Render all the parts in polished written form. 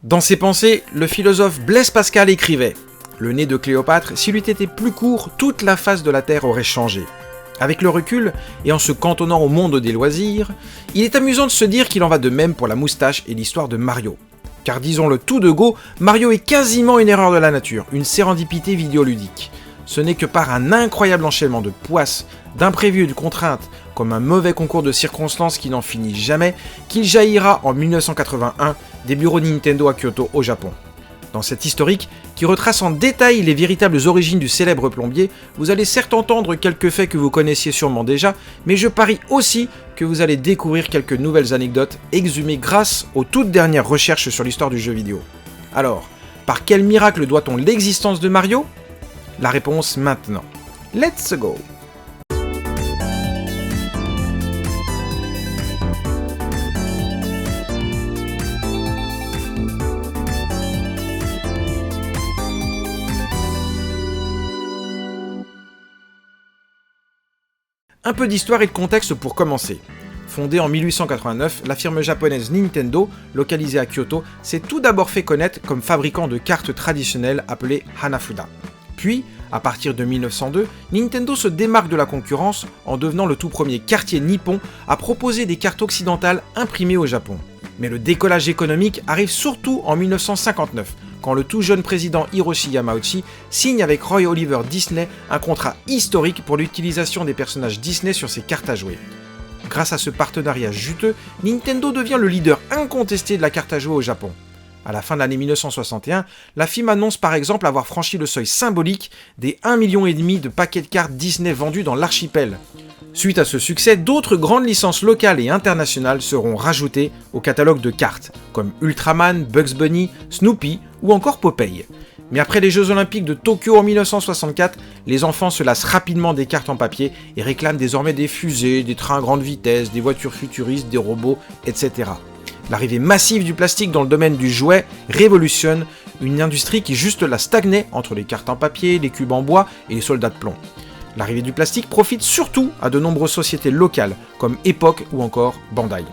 Dans ses pensées, le philosophe Blaise Pascal écrivait « Le nez de Cléopâtre, s'il eût été plus court, toute la face de la Terre aurait changé. » Avec le recul, et en se cantonnant au monde des loisirs, il est amusant de se dire qu'il en va de même pour la moustache et l'histoire de Mario. Car disons-le tout de go, Mario est quasiment une erreur de la nature, une sérendipité vidéoludique. Ce n'est que par un incroyable enchaînement de poisses, d'imprévus et de contraintes, comme un mauvais concours de circonstances qui n'en finit jamais, qu'il jaillira en 1981 des bureaux Nintendo à Kyoto, au Japon. Dans cet historique, qui retrace en détail les véritables origines du célèbre plombier, vous allez certes entendre quelques faits que vous connaissiez sûrement déjà, mais je parie aussi que vous allez découvrir quelques nouvelles anecdotes exhumées grâce aux toutes dernières recherches sur l'histoire du jeu vidéo. Alors, par quel miracle doit-on l'existence de Mario ? La réponse maintenant. Let's go! Un peu d'histoire et de contexte pour commencer. Fondée en 1889, la firme japonaise Nintendo, localisée à Kyoto, s'est tout d'abord fait connaître comme fabricant de cartes traditionnelles appelées Hanafuda. Puis, à partir de 1902, Nintendo se démarque de la concurrence en devenant le tout premier cartier nippon à proposer des cartes occidentales imprimées au Japon. Mais le décollage économique arrive surtout en 1959, quand le tout jeune président Hiroshi Yamauchi signe avec Roy Oliver Disney un contrat historique pour l'utilisation des personnages Disney sur ses cartes à jouer. Grâce à ce partenariat juteux, Nintendo devient le leader incontesté de la carte à jouer au Japon. À la fin de l'année 1961, la firme annonce par exemple avoir franchi le seuil symbolique des 1,5 million de paquets de cartes Disney vendus dans l'archipel. Suite à ce succès, d'autres grandes licences locales et internationales seront rajoutées au catalogue de cartes, comme Ultraman, Bugs Bunny, Snoopy ou encore Popeye. Mais après les Jeux Olympiques de Tokyo en 1964, les enfants se lassent rapidement des cartes en papier et réclament désormais des fusées, des trains à grande vitesse, des voitures futuristes, des robots, etc. L'arrivée massive du plastique dans le domaine du jouet révolutionne une industrie qui juste là stagnait entre les cartes en papier, les cubes en bois et les soldats de plomb. L'arrivée du plastique profite surtout à de nombreuses sociétés locales, comme Epoch ou encore Bandai.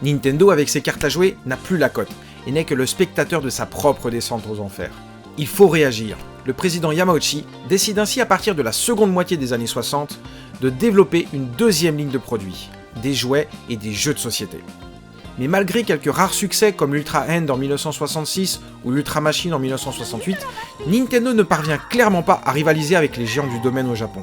Nintendo, avec ses cartes à jouer, n'a plus la cote, et n'est que le spectateur de sa propre descente aux enfers. Il faut réagir. Le président Yamauchi décide ainsi à partir de la seconde moitié des années 60 de développer une deuxième ligne de produits, des jouets et des jeux de société. Mais malgré quelques rares succès comme l'Ultra Hand en 1966 ou l'Ultra Machine en 1968, Nintendo ne parvient clairement pas à rivaliser avec les géants du domaine au Japon.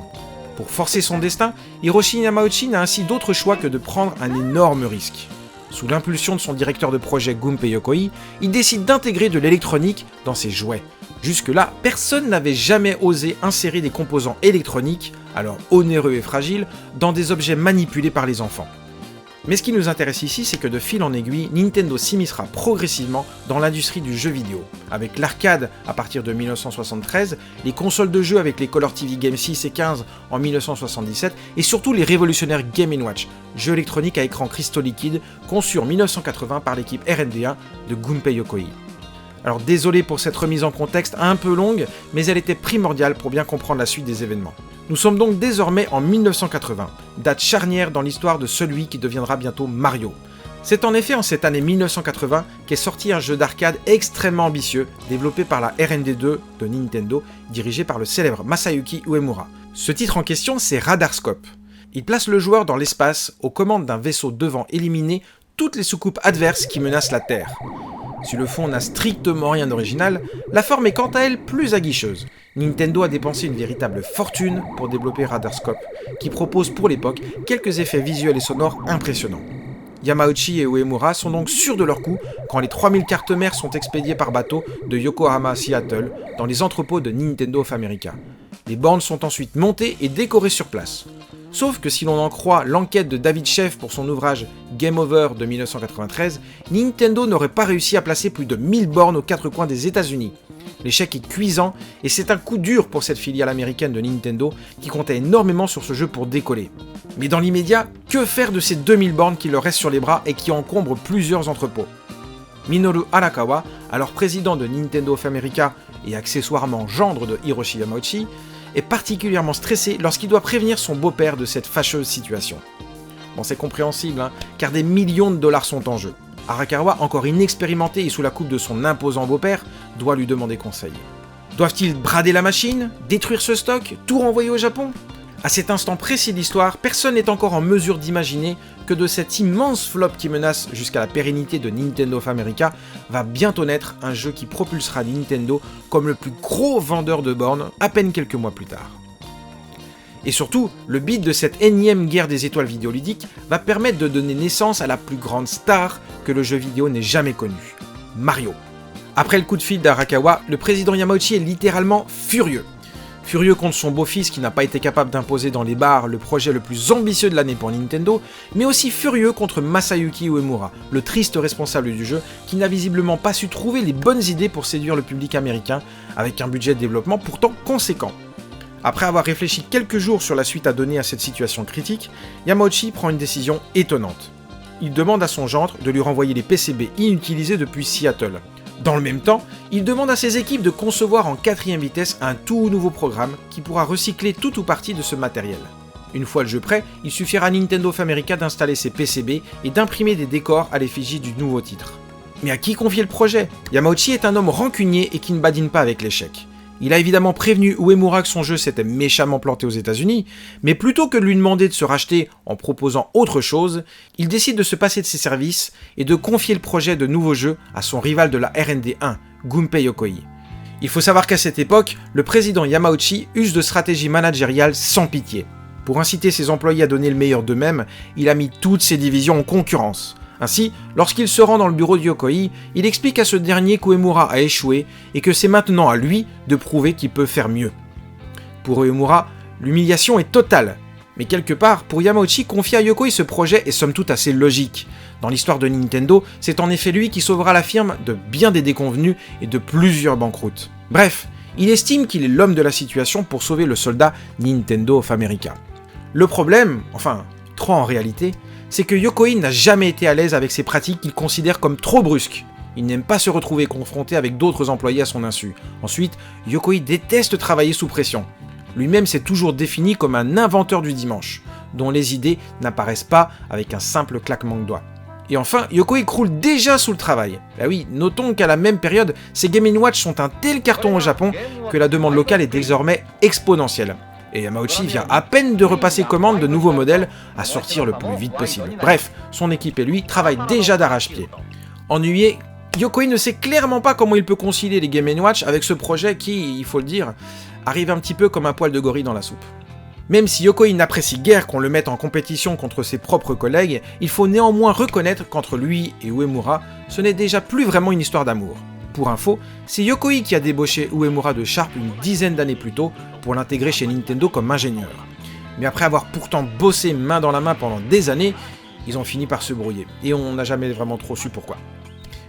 Pour forcer son destin, Hiroshi Yamauchi n'a ainsi d'autre choix que de prendre un énorme risque. Sous l'impulsion de son directeur de projet Gunpei Yokoi, il décide d'intégrer de l'électronique dans ses jouets. Jusque-là, personne n'avait jamais osé insérer des composants électroniques, alors onéreux et fragiles, dans des objets manipulés par les enfants. Mais ce qui nous intéresse ici, c'est que de fil en aiguille, Nintendo s'immiscera progressivement dans l'industrie du jeu vidéo, avec l'arcade à partir de 1973, les consoles de jeux avec les Color TV Game 6 et 15 en 1977, et surtout les révolutionnaires Game & Watch, jeux électroniques à écran cristaux liquides, conçus en 1980 par l'équipe R&D1 de Gunpei Yokoi. Alors désolé pour cette remise en contexte un peu longue, mais elle était primordiale pour bien comprendre la suite des événements. Nous sommes donc désormais en 1980, date charnière dans l'histoire de celui qui deviendra bientôt Mario. C'est en effet en cette année 1980 qu'est sorti un jeu d'arcade extrêmement ambitieux, développé par la R&D2 de Nintendo, dirigé par le célèbre Masayuki Uemura. Ce titre en question, c'est Radarscope. Il place le joueur dans l'espace, aux commandes d'un vaisseau devant éliminer toutes les soucoupes adverses qui menacent la Terre. Si le fond n'a strictement rien d'original, la forme est quant à elle plus aguicheuse. Nintendo a dépensé une véritable fortune pour développer Radarscope, qui propose pour l'époque quelques effets visuels et sonores impressionnants. Yamauchi et Uemura sont donc sûrs de leur coup quand les 3000 cartes mères sont expédiées par bateau de Yokohama à Seattle dans les entrepôts de Nintendo of America. Les bornes sont ensuite montées et décorées sur place. Sauf que si l'on en croit l'enquête de David Sheff pour son ouvrage Game Over de 1993, Nintendo n'aurait pas réussi à placer plus de 1000 bornes aux quatre coins des États-Unis. L'échec est cuisant et c'est un coup dur pour cette filiale américaine de Nintendo qui comptait énormément sur ce jeu pour décoller. Mais dans l'immédiat, que faire de ces 2000 bornes qui leur restent sur les bras et qui encombrent plusieurs entrepôts ? Minoru Arakawa, alors président de Nintendo of America et accessoirement gendre de Hiroshi Yamauchi, est particulièrement stressé lorsqu'il doit prévenir son beau-père de cette fâcheuse situation. Bon, c'est compréhensible, car des millions de dollars sont en jeu. Arakawa, encore inexpérimenté et sous la coupe de son imposant beau-père, doit lui demander conseil. Doivent-ils brader la machine, détruire ce stock, tout renvoyer au Japon? À cet instant précis de l'histoire, personne n'est encore en mesure d'imaginer que de cet immense flop qui menace jusqu'à la pérennité de Nintendo of America va bientôt naître un jeu qui propulsera Nintendo comme le plus gros vendeur de bornes à peine quelques mois plus tard. Et surtout, le beat de cette énième guerre des étoiles vidéoludiques va permettre de donner naissance à la plus grande star que le jeu vidéo n'ait jamais connue, Mario. Après le coup de fil d'Arakawa, le président Yamauchi est littéralement furieux. Furieux contre son beau-fils qui n'a pas été capable d'imposer dans les bars le projet le plus ambitieux de l'année pour Nintendo, mais aussi furieux contre Masayuki Uemura, le triste responsable du jeu, qui n'a visiblement pas su trouver les bonnes idées pour séduire le public américain, avec un budget de développement pourtant conséquent. Après avoir réfléchi quelques jours sur la suite à donner à cette situation critique, Yamauchi prend une décision étonnante. Il demande à son gendre de lui renvoyer les PCB inutilisés depuis Seattle. Dans le même temps, il demande à ses équipes de concevoir en 4ème vitesse un tout nouveau programme qui pourra recycler tout ou partie de ce matériel. Une fois le jeu prêt, il suffira à Nintendo of America d'installer ses PCB et d'imprimer des décors à l'effigie du nouveau titre. Mais à qui confier le projet? Yamauchi est un homme rancunier et qui ne badine pas avec l'échec. Il a évidemment prévenu Uemura que son jeu s'était méchamment planté aux États-Unis, mais plutôt que de lui demander de se racheter en proposant autre chose, il décide de se passer de ses services et de confier le projet de nouveau jeu à son rival de la R&D 1, Gunpei Yokoi. Il faut savoir qu'à cette époque, le président Yamauchi use de stratégie managériale sans pitié. Pour inciter ses employés à donner le meilleur d'eux-mêmes, il a mis toutes ses divisions en concurrence. Ainsi, lorsqu'il se rend dans le bureau de Yokoi, il explique à ce dernier qu'Uemura a échoué et que c'est maintenant à lui de prouver qu'il peut faire mieux. Pour Uemura, l'humiliation est totale. Mais quelque part, pour Yamauchi, confier à Yokoi ce projet est somme toute assez logique. Dans l'histoire de Nintendo, c'est en effet lui qui sauvera la firme de bien des déconvenues et de plusieurs banqueroutes. Bref, il estime qu'il est l'homme de la situation pour sauver le soldat Nintendo of America. Le problème, enfin, trop en réalité, c'est que Yokoi n'a jamais été à l'aise avec ces pratiques qu'il considère comme trop brusques. Il n'aime pas se retrouver confronté avec d'autres employés à son insu. Ensuite, Yokoi déteste travailler sous pression. Lui-même s'est toujours défini comme un inventeur du dimanche, dont les idées n'apparaissent pas avec un simple claquement de doigts. Et enfin, Yokoi croule déjà sous le travail. Bah oui, notons qu'à la même période, ces Game & Watch sont un tel carton au Japon que la demande locale est désormais exponentielle. Et Yamauchi vient à peine de repasser commande de nouveaux modèles à sortir le plus vite possible. Bref, son équipe et lui travaillent déjà d'arrache-pied. Ennuyé, Yokoi ne sait clairement pas comment il peut concilier les Game & Watch avec ce projet qui, il faut le dire, arrive un petit peu comme un poil de gorille dans la soupe. Même si Yokoi n'apprécie guère qu'on le mette en compétition contre ses propres collègues, il faut néanmoins reconnaître qu'entre lui et Uemura, ce n'est déjà plus vraiment une histoire d'amour. Pour info, c'est Yokoi qui a débauché Uemura de Sharp une dizaine d'années plus tôt pour l'intégrer chez Nintendo comme ingénieur. Mais après avoir pourtant bossé main dans la main pendant des années, ils ont fini par se brouiller, et on n'a jamais vraiment trop su pourquoi.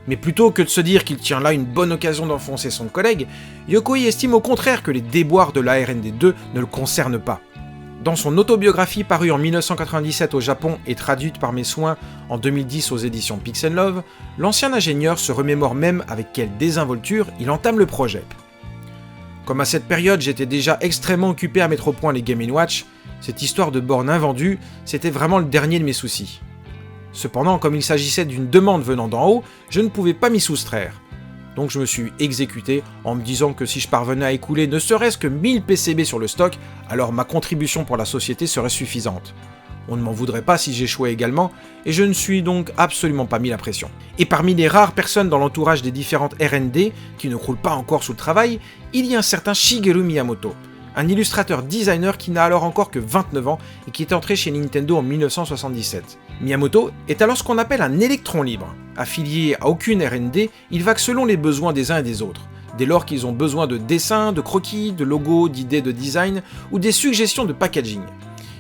Mais plutôt que de se dire qu'il tient là une bonne occasion d'enfoncer son collègue, Yokoi estime au contraire que les déboires de la R&D 2 ne le concernent pas. Dans son autobiographie parue en 1997 au Japon et traduite par mes soins en 2010 aux éditions Pixel Love, l'ancien ingénieur se remémore même avec quelle désinvolture il entame le projet. Comme à cette période j'étais déjà extrêmement occupé à mettre au point les Game & Watch, cette histoire de borne invendue, c'était vraiment le dernier de mes soucis. Cependant, comme il s'agissait d'une demande venant d'en haut, je ne pouvais pas m'y soustraire. Donc je me suis exécuté en me disant que si je parvenais à écouler ne serait-ce que 1000 PCB sur le stock, alors ma contribution pour la société serait suffisante. On ne m'en voudrait pas si j'échouais également, et je ne suis donc absolument pas mis la pression. Et parmi les rares personnes dans l'entourage des différentes R&D qui ne croulent pas encore sous le travail, il y a un certain Shigeru Miyamoto, un illustrateur designer qui n'a alors encore que 29 ans et qui est entré chez Nintendo en 1977. Miyamoto est alors ce qu'on appelle un électron libre. Affilié à aucune R&D, il vague selon les besoins des uns et des autres, dès lors qu'ils ont besoin de dessins, de croquis, de logos, d'idées de design ou des suggestions de packaging.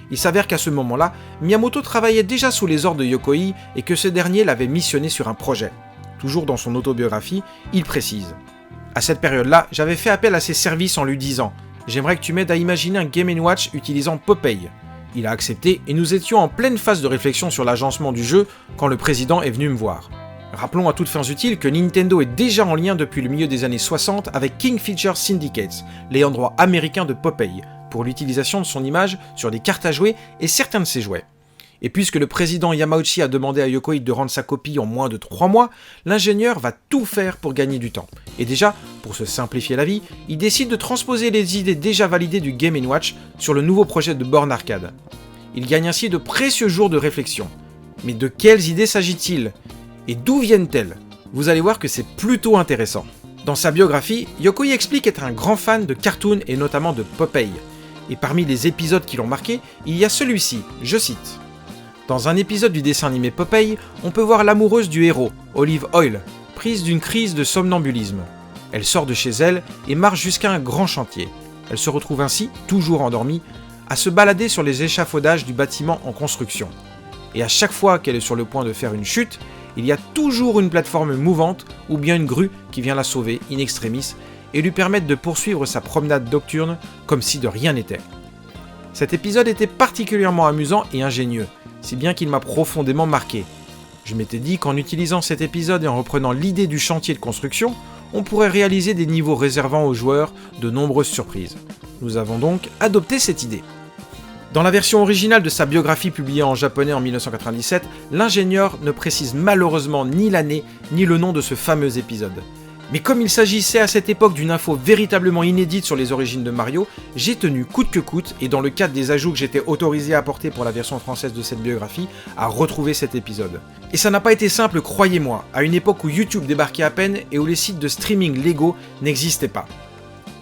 Il s'avère qu'à ce moment-là, Miyamoto travaillait déjà sous les ordres de Yokoi et que ce dernier l'avait missionné sur un projet. Toujours dans son autobiographie, il précise « À cette période-là, j'avais fait appel à ses services en lui disant « J'aimerais que tu m'aides à imaginer un Game & Watch utilisant Popeye ». Il a accepté et nous étions en pleine phase de réflexion sur l'agencement du jeu quand le président est venu me voir. Rappelons à toutes fins utiles que Nintendo est déjà en lien depuis le milieu des années 60 avec King Features Syndicate, l'ayant droit américain de Popeye, pour l'utilisation de son image sur des cartes à jouer et certains de ses jouets. Et puisque le président Yamauchi a demandé à Yokoi de rendre sa copie en moins de 3 mois, l'ingénieur va tout faire pour gagner du temps. Et déjà, pour se simplifier la vie, il décide de transposer les idées déjà validées du Game & Watch sur le nouveau projet de borne arcade. Il gagne ainsi de précieux jours de réflexion. Mais de quelles idées s'agit-il? Et d'où viennent-elles? Vous allez voir que c'est plutôt intéressant. Dans sa biographie, Yokoi explique être un grand fan de cartoons et notamment de Popeye. Et parmi les épisodes qui l'ont marqué, il y a celui-ci, je cite. Dans un épisode du dessin animé Popeye, on peut voir l'amoureuse du héros, Olive Oyl, prise d'une crise de somnambulisme. Elle sort de chez elle et marche jusqu'à un grand chantier. Elle se retrouve ainsi, toujours endormie, à se balader sur les échafaudages du bâtiment en construction. Et à chaque fois qu'elle est sur le point de faire une chute, il y a toujours une plateforme mouvante ou bien une grue qui vient la sauver in extremis et lui permettre de poursuivre sa promenade nocturne comme si de rien n'était. Cet épisode était particulièrement amusant et ingénieux, si bien qu'il m'a profondément marqué. Je m'étais dit qu'en utilisant cet épisode et en reprenant l'idée du chantier de construction, on pourrait réaliser des niveaux réservant aux joueurs de nombreuses surprises. Nous avons donc adopté cette idée. Dans la version originale de sa biographie publiée en japonais en 1997, l'ingénieur ne précise malheureusement ni l'année ni le nom de ce fameux épisode. Mais comme il s'agissait à cette époque d'une info véritablement inédite sur les origines de Mario, j'ai tenu coûte que coûte, et dans le cadre des ajouts que j'étais autorisé à apporter pour la version française de cette biographie, à retrouver cet épisode. Et ça n'a pas été simple, croyez-moi, à une époque où YouTube débarquait à peine et où les sites de streaming légaux n'existaient pas.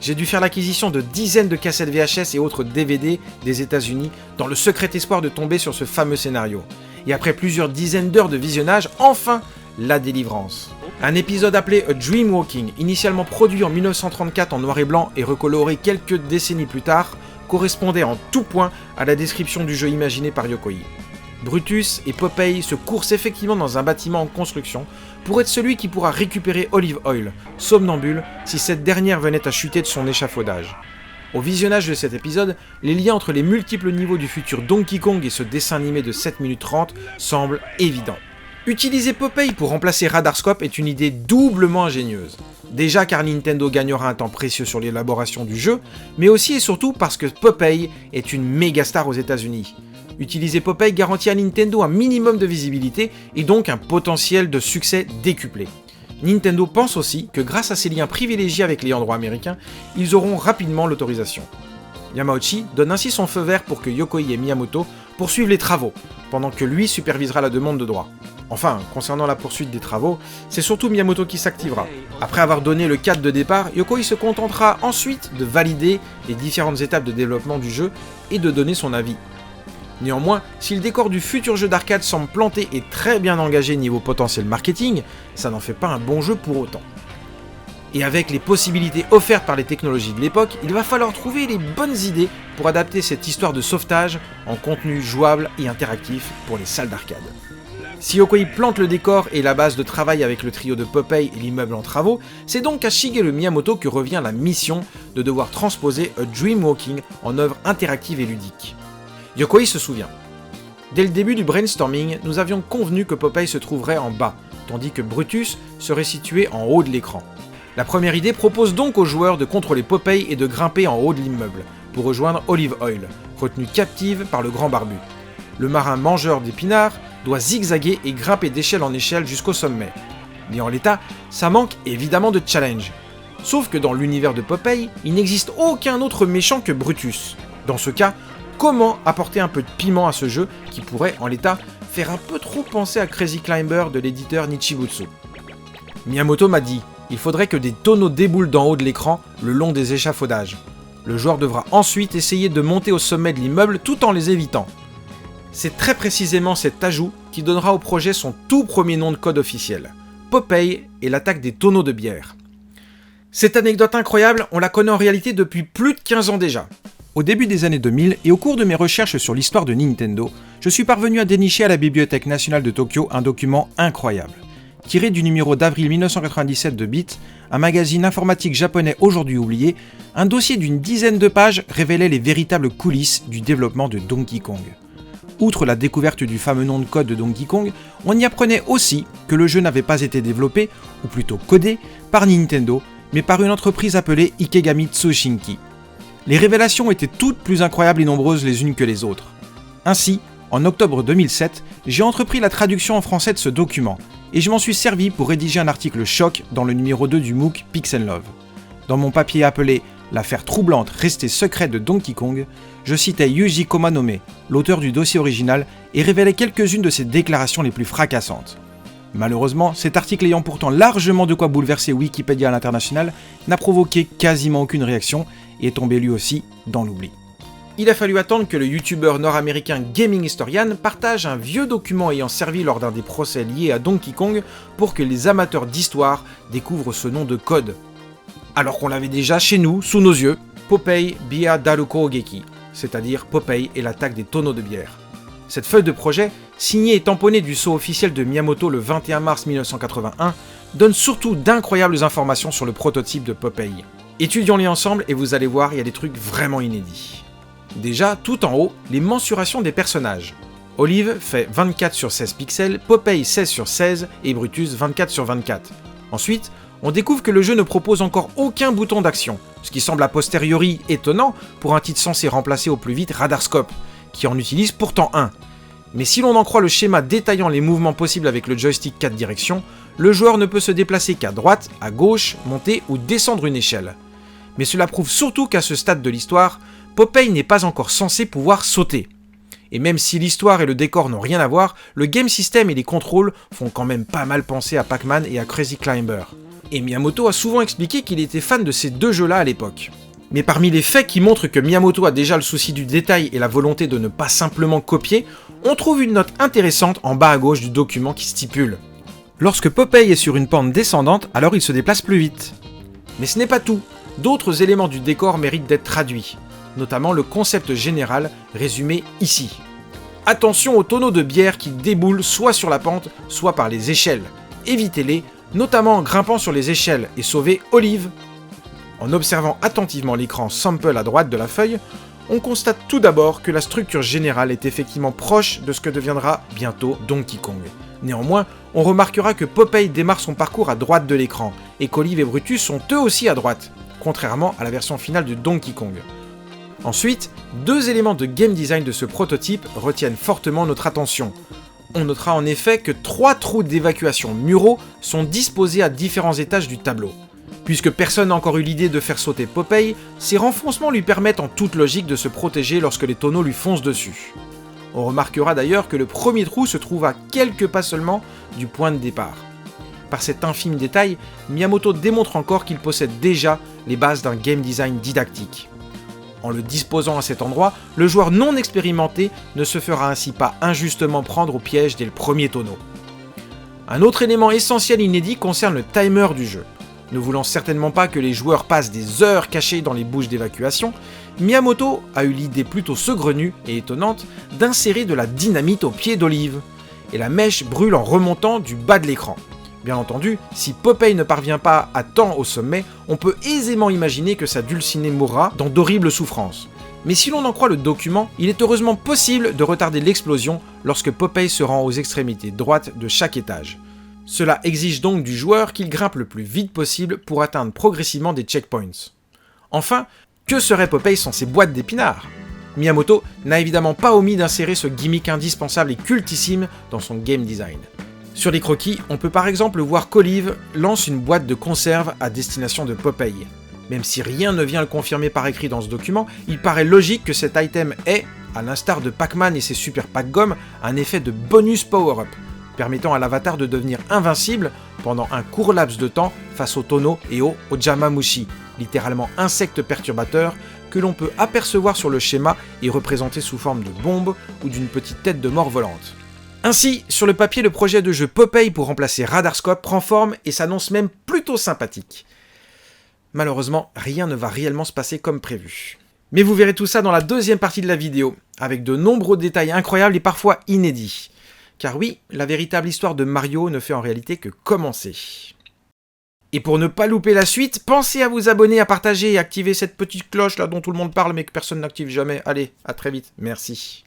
J'ai dû faire l'acquisition de dizaines de cassettes VHS et autres DVD des États-Unis dans le secret espoir de tomber sur ce fameux scénario. Et après plusieurs dizaines d'heures de visionnage, enfin, la délivrance. Un épisode appelé A Dream Walking, initialement produit en 1934 en noir et blanc et recoloré quelques décennies plus tard, correspondait en tout point à la description du jeu imaginé par Yokoi. Brutus et Popeye se coursent effectivement dans un bâtiment en construction pour être celui qui pourra récupérer Olive Oyl, somnambule, si cette dernière venait à chuter de son échafaudage. Au visionnage de cet épisode, les liens entre les multiples niveaux du futur Donkey Kong et ce dessin animé de 7 minutes 30 semblent évidents. Utiliser Popeye pour remplacer Radarscope est une idée doublement ingénieuse. Déjà car Nintendo gagnera un temps précieux sur l'élaboration du jeu, mais aussi et surtout parce que Popeye est une méga star aux États-Unis. Utiliser Popeye garantit à Nintendo un minimum de visibilité et donc un potentiel de succès décuplé. Nintendo pense aussi que grâce à ses liens privilégiés avec les endroits américains, ils auront rapidement l'autorisation. Yamauchi donne ainsi son feu vert pour que Yokoi et Miyamoto poursuivent les travaux, pendant que lui supervisera la demande de droit. Enfin, concernant la poursuite des travaux, c'est surtout Miyamoto qui s'activera. Après avoir donné le cadre de départ, Yokoi se contentera ensuite de valider les différentes étapes de développement du jeu et de donner son avis. Néanmoins, si le décor du futur jeu d'arcade semble planté et très bien engagé niveau potentiel marketing, ça n'en fait pas un bon jeu pour autant. Et avec les possibilités offertes par les technologies de l'époque, il va falloir trouver les bonnes idées pour adapter cette histoire de sauvetage en contenu jouable et interactif pour les salles d'arcade. Si Yokoi plante le décor et la base de travail avec le trio de Popeye et l'immeuble en travaux, c'est donc à Shigeru Miyamoto que revient la mission de devoir transposer A Dream Walking en œuvre interactive et ludique. Yokoi se souvient. Dès le début du brainstorming, nous avions convenu que Popeye se trouverait en bas, tandis que Brutus serait situé en haut de l'écran. La première idée propose donc aux joueurs de contrôler Popeye et de grimper en haut de l'immeuble, pour rejoindre Olive Oyl, retenue captive par le grand barbu. Le marin mangeur d'épinards doit zigzaguer et grimper d'échelle en échelle jusqu'au sommet. Mais en l'état, ça manque évidemment de challenge. Sauf que dans l'univers de Popeye, il n'existe aucun autre méchant que Brutus. Dans ce cas, comment apporter un peu de piment à ce jeu qui pourrait, en l'état, faire un peu trop penser à Crazy Climber de l'éditeur Nichibutsu? Miyamoto m'a dit, il faudrait que des tonneaux déboulent d'en haut de l'écran le long des échafaudages. Le joueur devra ensuite essayer de monter au sommet de l'immeuble tout en les évitant. C'est très précisément cet ajout qui donnera au projet son tout premier nom de code officiel. Popeye et l'attaque des tonneaux de bière. Cette anecdote incroyable, on la connaît en réalité depuis plus de 15 ans déjà. Au début des années 2000 et au cours de mes recherches sur l'histoire de Nintendo, je suis parvenu à dénicher à la Bibliothèque nationale de Tokyo un document incroyable. Tiré du numéro d'avril 1997 de Beat, un magazine informatique japonais aujourd'hui oublié, un dossier d'une dizaine de pages révélait les véritables coulisses du développement de Donkey Kong. Outre la découverte du fameux nom de code de Donkey Kong, on y apprenait aussi que le jeu n'avait pas été développé, ou plutôt codé, par Nintendo, mais par une entreprise appelée Ikegami Tsushinki. Les révélations étaient toutes plus incroyables et nombreuses les unes que les autres. Ainsi, en octobre 2007, j'ai entrepris la traduction en français de ce document, et je m'en suis servi pour rédiger un article choc dans le numéro 2 du MOOC Pixel Love. Dans mon papier appelé « L'affaire troublante restée secrète de Donkey Kong », je citais Yuji Komanome, l'auteur du dossier original, et révélais quelques-unes de ses déclarations les plus fracassantes. Malheureusement, cet article ayant pourtant largement de quoi bouleverser Wikipédia à l'international, n'a provoqué quasiment aucune réaction et est tombé lui aussi dans l'oubli. Il a fallu attendre que le youtubeur nord-américain Gaming Historian partage un vieux document ayant servi lors d'un des procès liés à Donkey Kong pour que les amateurs d'histoire découvrent ce nom de code. Alors qu'on l'avait déjà chez nous, sous nos yeux, Popeye Bia Daruko Ogeki, c'est-à-dire Popeye et l'attaque des tonneaux de bière. Cette feuille de projet, signée et tamponnée du sceau officiel de Miyamoto le 21 mars 1981, donne surtout d'incroyables informations sur le prototype de Popeye. Étudions-les ensemble et vous allez voir, il y a des trucs vraiment inédits. Déjà, tout en haut, les mensurations des personnages. Olive fait 24 sur 16 pixels, Popeye 16 sur 16 et Brutus 24 sur 24. Ensuite, on découvre que le jeu ne propose encore aucun bouton d'action, ce qui semble a posteriori étonnant pour un titre censé remplacer au plus vite Radarscope, qui en utilise pourtant un. Mais si l'on en croit le schéma détaillant les mouvements possibles avec le joystick 4 directions, le joueur ne peut se déplacer qu'à droite, à gauche, monter ou descendre une échelle. Mais cela prouve surtout qu'à ce stade de l'histoire, Popeye n'est pas encore censé pouvoir sauter. Et même si l'histoire et le décor n'ont rien à voir, le game system et les contrôles font quand même pas mal penser à Pac-Man et à Crazy Climber. Et Miyamoto a souvent expliqué qu'il était fan de ces deux jeux-là à l'époque. Mais parmi les faits qui montrent que Miyamoto a déjà le souci du détail et la volonté de ne pas simplement copier, on trouve une note intéressante en bas à gauche du document qui stipule « Lorsque Popeye est sur une pente descendante, alors il se déplace plus vite ». Mais ce n'est pas tout, d'autres éléments du décor méritent d'être traduits, notamment le concept général résumé ici. Attention aux tonneaux de bière qui déboulent soit sur la pente, soit par les échelles. Évitez-les, notamment en grimpant sur les échelles, et sauvez Olive. En observant attentivement l'écran sample à droite de la feuille, on constate tout d'abord que la structure générale est effectivement proche de ce que deviendra bientôt Donkey Kong. Néanmoins, on remarquera que Popeye démarre son parcours à droite de l'écran, et qu'Olive et Brutus sont eux aussi à droite, contrairement à la version finale de Donkey Kong. Ensuite, deux éléments de game design de ce prototype retiennent fortement notre attention. On notera en effet que 3 trous d'évacuation muraux sont disposés à différents étages du tableau. Puisque personne n'a encore eu l'idée de faire sauter Popeye, ces renfoncements lui permettent en toute logique de se protéger lorsque les tonneaux lui foncent dessus. On remarquera d'ailleurs que le premier trou se trouve à quelques pas seulement du point de départ. Par cet infime détail, Miyamoto démontre encore qu'il possède déjà les bases d'un game design didactique. En le disposant à cet endroit, le joueur non expérimenté ne se fera ainsi pas injustement prendre au piège dès le premier tonneau. Un autre élément essentiel inédit concerne le timer du jeu. Ne voulant certainement pas que les joueurs passent des heures cachés dans les bouches d'évacuation, Miyamoto a eu l'idée plutôt saugrenue et étonnante d'insérer de la dynamite au pied d'Olive, et la mèche brûle en remontant du bas de l'écran. Bien entendu, si Popeye ne parvient pas à temps au sommet, on peut aisément imaginer que sa dulcinée mourra dans d'horribles souffrances. Mais si l'on en croit le document, il est heureusement possible de retarder l'explosion lorsque Popeye se rend aux extrémités droites de chaque étage. Cela exige donc du joueur qu'il grimpe le plus vite possible pour atteindre progressivement des checkpoints. Enfin, que serait Popeye sans ses boîtes d'épinards ? Miyamoto n'a évidemment pas omis d'insérer ce gimmick indispensable et cultissime dans son game design. Sur les croquis, on peut par exemple voir qu'Olive lance une boîte de conserve à destination de Popeye. Même si rien ne vient le confirmer par écrit dans ce document, il paraît logique que cet item ait, à l'instar de Pac-Man et ses super pack-gomme, un effet de bonus power-up, permettant à l'avatar de devenir invincible pendant un court laps de temps face aux tonneaux et aux Ojamamushi, littéralement insectes perturbateurs, que l'on peut apercevoir sur le schéma et représenter sous forme de bombe ou d'une petite tête de mort volante. Ainsi, sur le papier, le projet de jeu Popeye pour remplacer Radarscope prend forme et s'annonce même plutôt sympathique. Malheureusement, rien ne va réellement se passer comme prévu. Mais vous verrez tout ça dans la deuxième partie de la vidéo, avec de nombreux détails incroyables et parfois inédits. Car oui, la véritable histoire de Mario ne fait en réalité que commencer. Et pour ne pas louper la suite, pensez à vous abonner, à partager et activer cette petite cloche là dont tout le monde parle mais que personne n'active jamais. Allez, à très vite, merci.